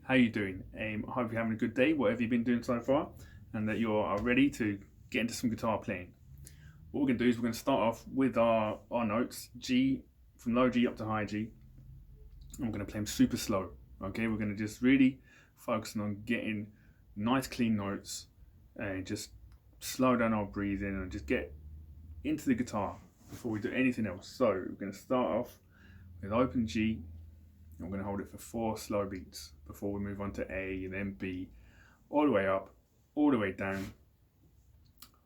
How you doing? I hope you're having a good day, whatever you've been doing so far, and that you are ready to get into some guitar playing. What we're going to do is we're going to start off with our notes, G, from low G up to high G, and we're going to play them super slow. Okay, we're going to just really focus on getting nice clean notes and just slow down our breathing and just get into the guitar before we do anything else. So we're going to start off with open G. I'm going to hold it for 4 slow beats before we move on to A and then B, all the way up, all the way down.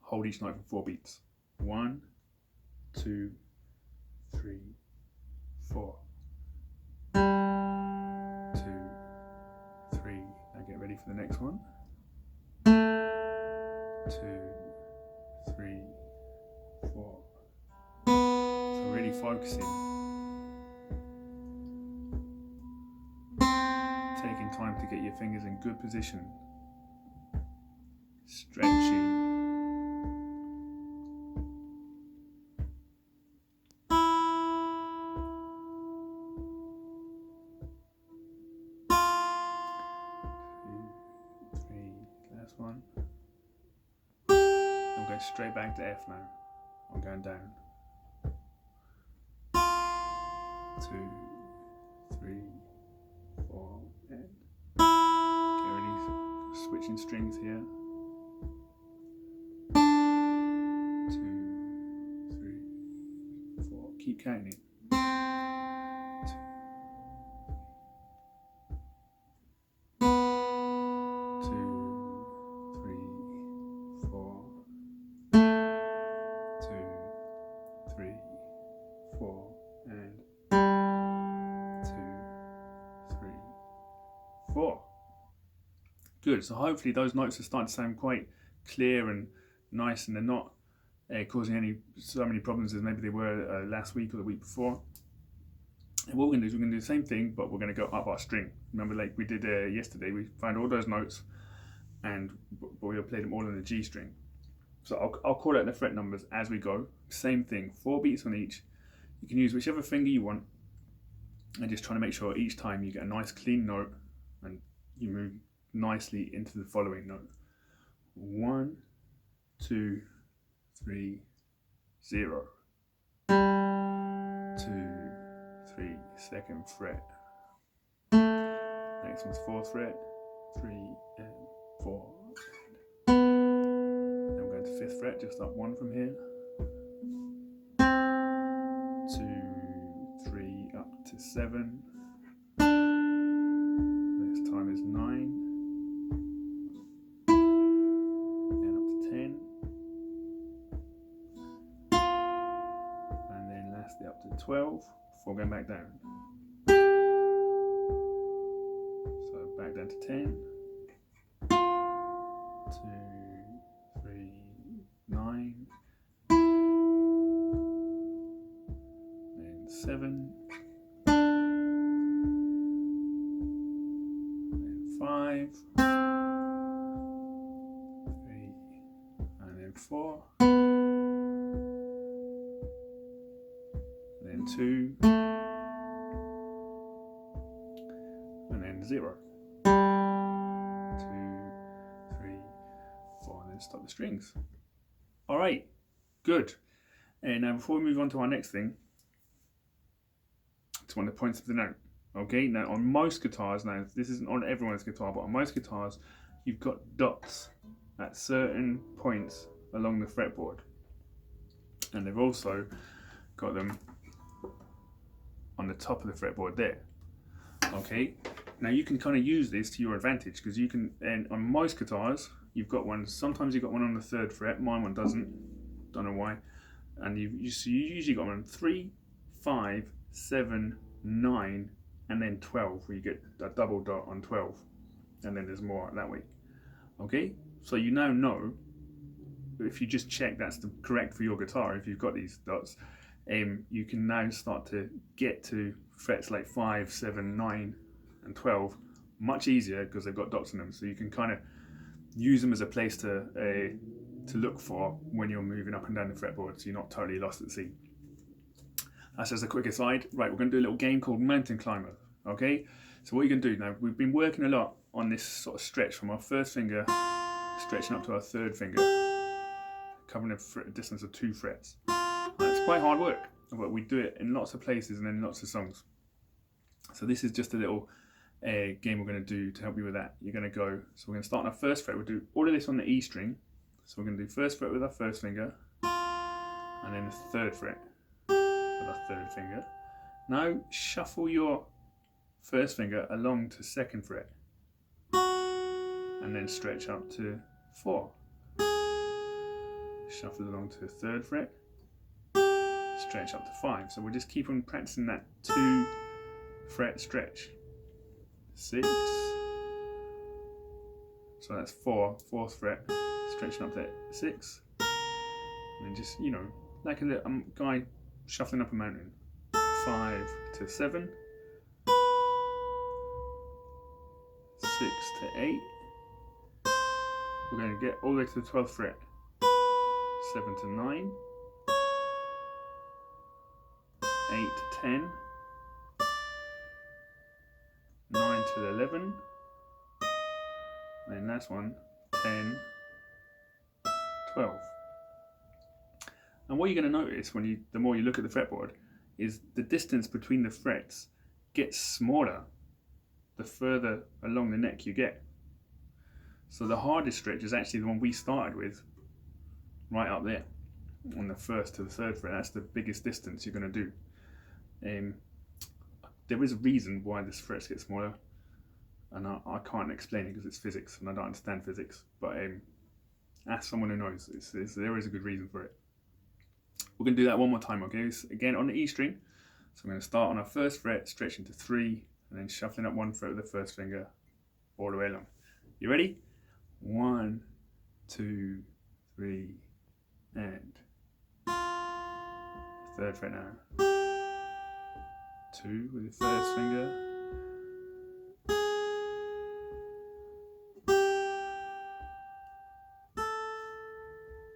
Hold each note for 4 beats. 1, 2, 3, 4. 2, 3. Now get ready for the next one. 2, 3, 4. So really focusing. Taking time to get your fingers in good position. Stretching. Last one. I'm going straight back to F now. I'm going down. 2, 3, 4, and get ready. Switching strings here. 2, 3, 4. Keep counting. 4 and 2, 3, 4. Good. So hopefully those notes are starting to sound quite clear and nice, and they're not causing so many problems as maybe they were last week or the week before. And what we're going to do is we're going to do the same thing, but we're going to go up our string. Remember, like we did yesterday, we found all those notes and we'll play them all on the G string. So I'll call out the fret numbers as we go. Same thing, 4 beats on each. You can use whichever finger you want, and just trying to make sure each time you get a nice clean note and you move nicely into the following note. 1, 2, 3, 0. 2, 3, second fret. Next one's 4th fret, 3 and 4. Then we're going to 5th fret, just up 1 from here. 2, 3, up to 7. Next time is 9. And up to 10. And then lastly up to 12 before going back down. So back down to 10. 2, 3, 9. 7, and 5, 3, and then 4, and then 2, and then 0. 2, 3, 4, and then stop the strings. Alright, good. And now before we move on to our next thing, it's one of the points of the note. Okay, now on most guitars, now this isn't on everyone's guitar, but on most guitars, you've got dots at certain points along the fretboard. And they've also got them on the top of the fretboard there. Okay, now you can kind of use this to your advantage, because you can, and on most guitars, you've got one, sometimes you've got one on the 3rd fret, mine one doesn't, don't know why. And you usually got one on 3, 5, 7, 9, and then 12, where you get a double dot on 12, and then there's more that way. Okay, so you now know, if you just check that's correct for your guitar, if you've got these dots, you can now start to get to frets like 5, 7, 9, and 12 much easier because they've got dots in them. So you can kind of use them as a place to look for when you're moving up and down the fretboard, so you're not totally lost at sea. That's just a quick aside. Right, we're going to do a little game called Mountain Climber. Okay, So what you're going to do now, we've been working a lot on this sort of stretch from our first finger, stretching up to our third finger, covering a distance of 2 frets. It's quite hard work, but we do it in lots of places and in lots of songs. So this is just a little game we're going to do to help you with that. You're going to go, so we're going to start on our first fret. We'll do all of this on the E string. So we're going to do first fret with our first finger, and then the third fret with our third finger. Now shuffle your first finger along to second fret, and then stretch up to 4. Shuffle along to the third fret, stretch up to 5. So we'll just keep on practicing that 2 fret stretch. 6. So that's 4, 4th fret, stretching up to 6. And then just, you know, like a little guy shuffling up a mountain. 5 to 7. 6 to 8. We're going to get all the way to the 12th fret. 7 to 9. 8 to 10. 9 to 11. And then last one, 10, 12. And what you're going to notice the more you look at the fretboard is the distance between the frets gets smaller the further along the neck you get. So the hardest stretch is actually the one we started with, right up there on the 1st to the 3rd fret. That's the biggest distance you're going to do. There is a reason why the frets get smaller, and I can't explain it because it's physics and I don't understand physics, but ask someone who knows. There is a good reason for it. We're going to do that one more time, okay? So again on the E string. So I'm going to start on our first fret, stretching to 3, and then shuffling up 1 fret with the first finger all the way along. You ready? 1, 2, 3, and 3rd fret now. 2 with the first finger.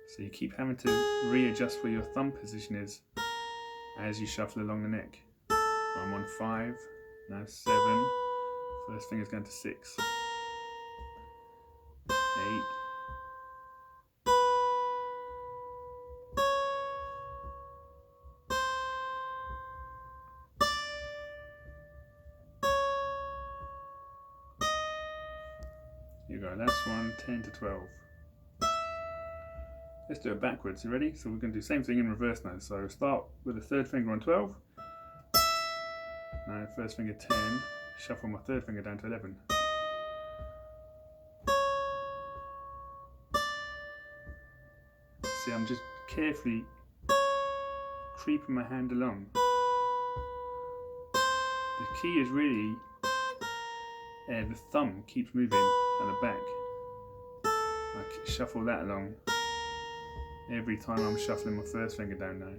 So you keep having to readjust where your thumb position is as you shuffle along the neck. I'm on 5, now 7, first finger's going to 6, 8, last one, 10 to 12. Let's do it backwards, you ready? So we're going to do the same thing in reverse now. So start with the 3rd finger on 12. Now first finger 10, shuffle my 3rd finger down to 11. See, I'm just carefully creeping my hand along. The key is really the thumb keeps moving at the back. I shuffle that along every time I'm shuffling my first finger down now.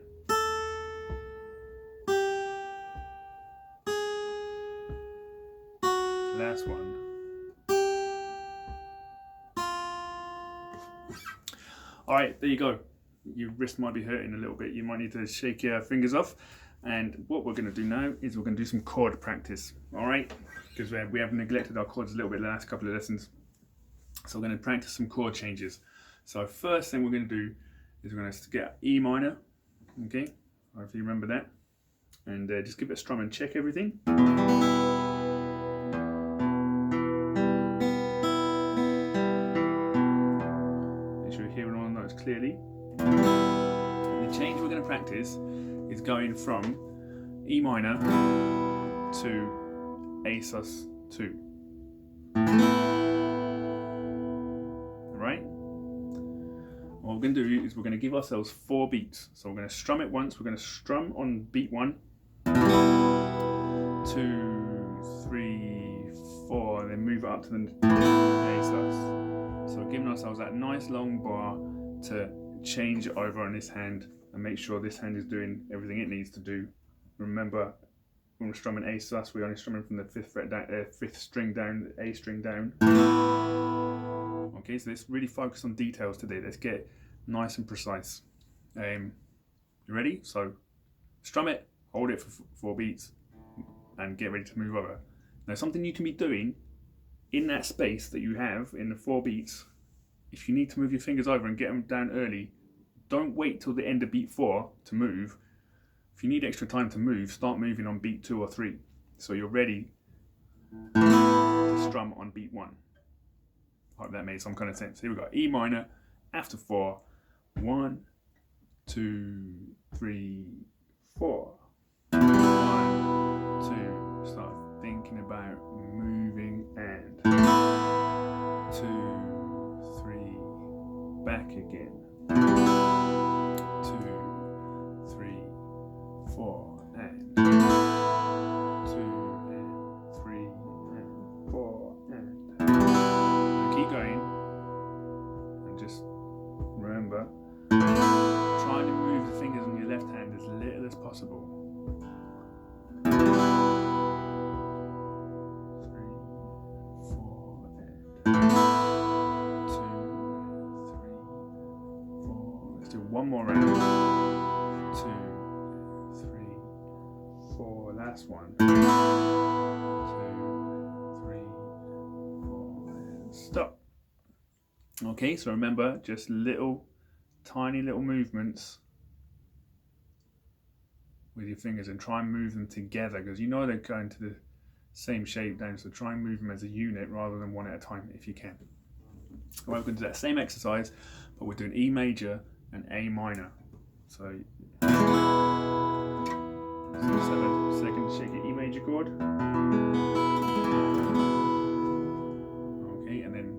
Last one. Alright, there you go. Your wrist might be hurting a little bit. You might need to shake your fingers off. And what we're going to do now is we're going to do some chord practice. Alright? Because we have neglected our chords a little bit the last couple of lessons. So we're going to practice some chord changes. So first thing we're going to do is we're going to get E minor. Okay? Hopefully you remember that. And just give it a strum and check everything. Clearly. The change we're going to practice is going from E minor to A sus2. Right? What we're going to do is we're going to give ourselves 4 beats. So we're going to strum it once. We're going to strum on beat 1, 2, 3, 4, and then move it up to the A sus. So we're giving ourselves that nice long bar to change it over on this hand and make sure this hand is doing everything it needs to do. Remember, when we're strumming A sus, we're only strumming from the 5th fret down, 5th string down, the A string down. Okay, so let's really focus on details today. Let's get nice and precise. You ready? So strum it, hold it for 4 beats, and get ready to move over. Now, something you can be doing in that space that you have in the 4 beats, if you need to move your fingers over and get them down early, don't wait till the end of beat 4 to move. If you need extra time to move, start moving on beat 2 or 3, so you're ready to strum on beat 1. I hope that made some kind of sense. Here we go. E minor after 4. 1, 2, 3, 4. 1, 2. Start thinking about moving and 2, 3. Back again. 2, 3, 4 and 2 and 3 and 4 and keep going, and just remember, trying to move the fingers on your left hand as little as possible. 3, 4 and 2, 3, 4. Let's do one more round. 2, 3, 4. Last one. 2, 3, 4 and stop. Okay, so remember, just tiny little movements with your fingers, and try and move them together, because you know they're going to the same shape down, so try and move them as a unit rather than one at a time if you can. Alright, we're going to do that same exercise, but we're doing E major and A minor. So let's have a second, shake your E major chord. Okay, and then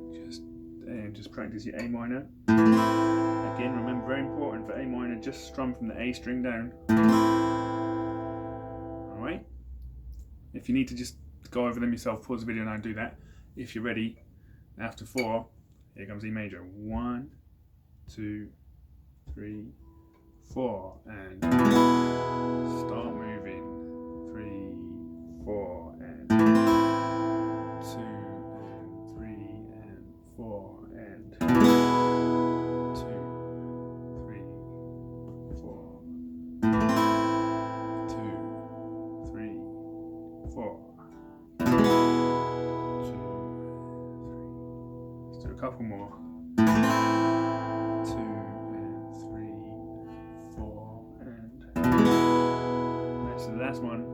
just practice your A minor. Again, remember, very important for A minor, just strum from the A string down. Alright? If you need to just go over them yourself, pause the video now and do that. If you're ready, after 4, here comes E major. 1, 2, 3, 4, and start moving. 3, 4, and 2, and 3, and 4, and 2, 3, 4, 2, 3, 4, 2, 3. Let's do a couple more. 2 and 3, 4, and that's the last one.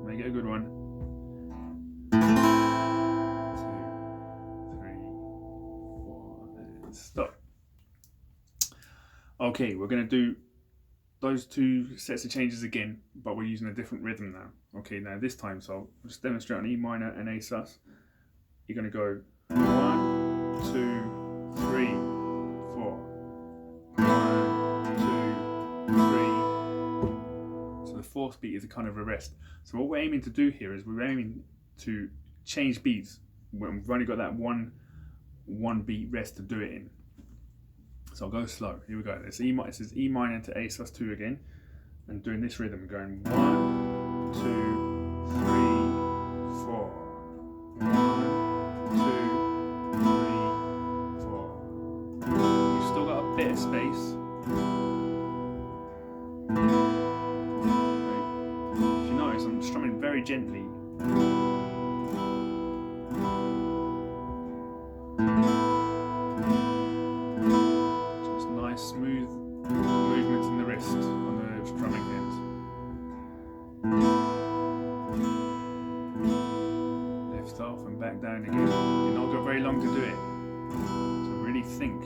Make it a good one. 2, 3, 4, and stop. Okay, we're going to do those 2 sets of changes again, but we're using a different rhythm now. Okay, now this time, so I'll just demonstrate on E minor and A sus. You're going to go 1, 2, 3, 4. 1, 2, 3. So the 4th beat is a kind of a rest. So what we're aiming to do here is we're aiming to change beats when we've only got that one beat rest to do it in. So I'll go slow. Here we go. This is E minor to A sus 2 again, and doing this rhythm, going 1, 2, 3, 4. 1, 2, 3, 4. You've still got a bit of space. If you notice, I'm strumming very gently. Just nice, smooth movements in the wrist on the strumming ends. Lift off and back down again. You're not got very long to do it, so really think.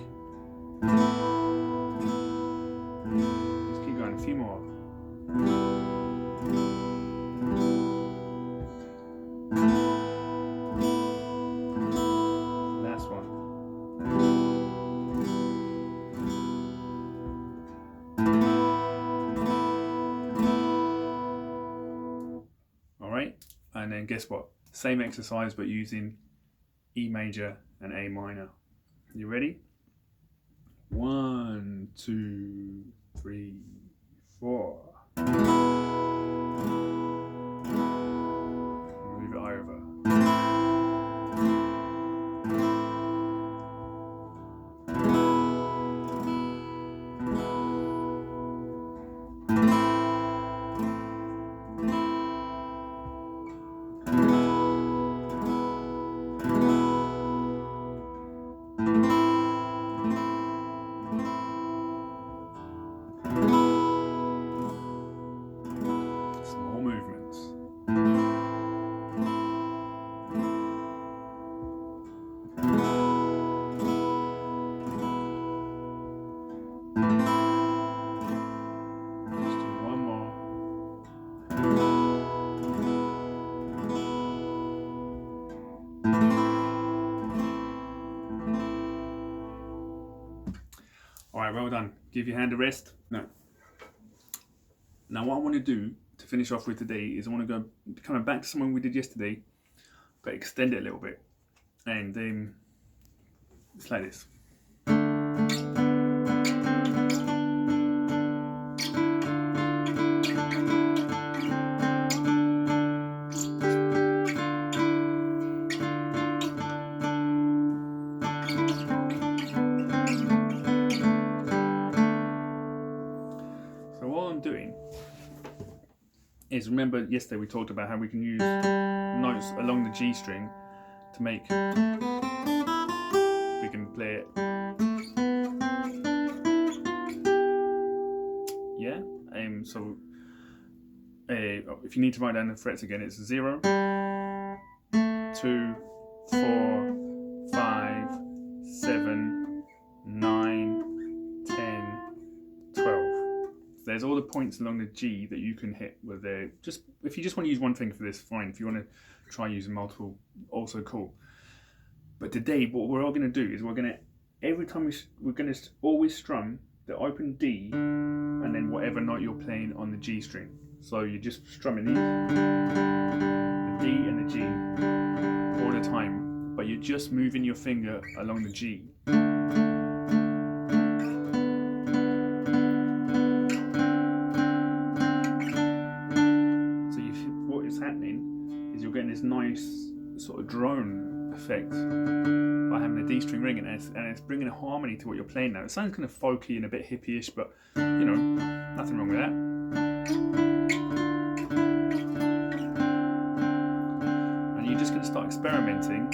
Let's keep going, a few more. Last one. Alright, and then guess what? Same exercise but using E major and A minor. You ready? 1, 2, 3, 4. Move it over. All right, well done. Give your hand a rest. No. Now what I want to do to finish off with today is I want to go kind of back to something we did yesterday, but extend it a little bit. And it's like this. So all I'm doing is, remember yesterday we talked about how we can use notes along the G string to make, we can play it, yeah? So if you need to write down the frets again, it's 0, 2, 4, 5, 7, 9, 10, 12. There's all the points along the G that you can hit with the, just if you just want to use one thing for this, fine. If you want to try using multiple, also cool. But today what we're all going to do is we're going to, every time we're going to always strum the open D and then whatever note you're playing on the G string. So you're just strumming these, the D and the G all the time, but you're just moving your finger along the G. What is happening is you're getting this nice sort of drone effect by having the D string ringing, and it's bringing a harmony to what you're playing now. It sounds kind of folky and a bit hippie-ish, but you know, nothing wrong with that. And you're just going to start experimenting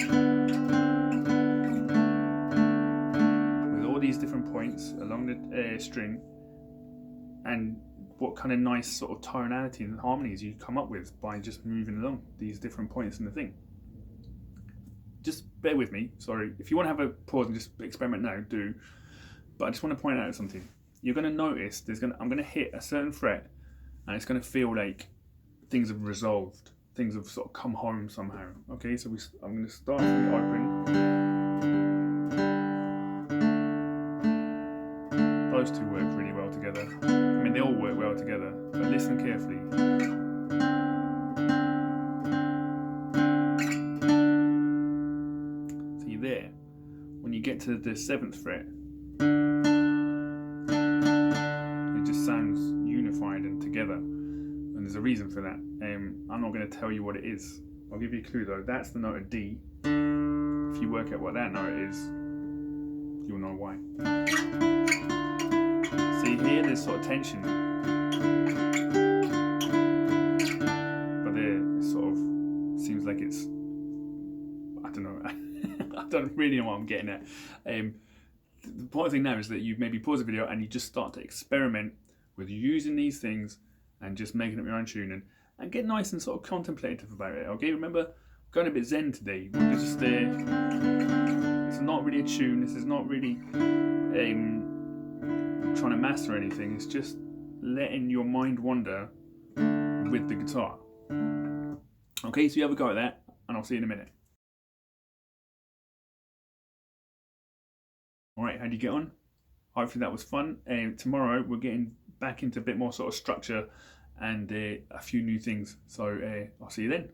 with all these different points along the string, and what kind of nice sort of tonality and harmonies you come up with by just moving along these different points in the thing. Just bear with me, sorry. If you want to have a pause and just experiment now, do. But I just want to point out something. You're going to notice I'm going to hit a certain fret, and it's going to feel like things have resolved. Things have sort of come home somehow. Okay, so I'm going to start from the open. Those two work really well together. I mean, they all work well together, but listen carefully. So you're there. When you get to the 7th fret, it just sounds unified and together. And there's a reason for that. I'm not going to tell you what it is. I'll give you a clue though. That's the note of D. If you work out what that note is, you'll know why. See here, there's sort of tension, but there it sort of seems like it's, I don't know, I don't really know what I'm getting at. The important thing now is that you maybe pause the video and you just start to experiment with using these things and just making up your own tune and get nice and sort of contemplative about it. Okay, remember, going a bit zen today. We're just it's not really a tune. This is not really trying to master anything. It's just letting your mind wander with the guitar. Okay, so you have a go at that, and I'll see you in a minute. Alright, how'd you get on? Hopefully that was fun. Tomorrow we're getting back into a bit more sort of structure and a few new things. So I'll see you then.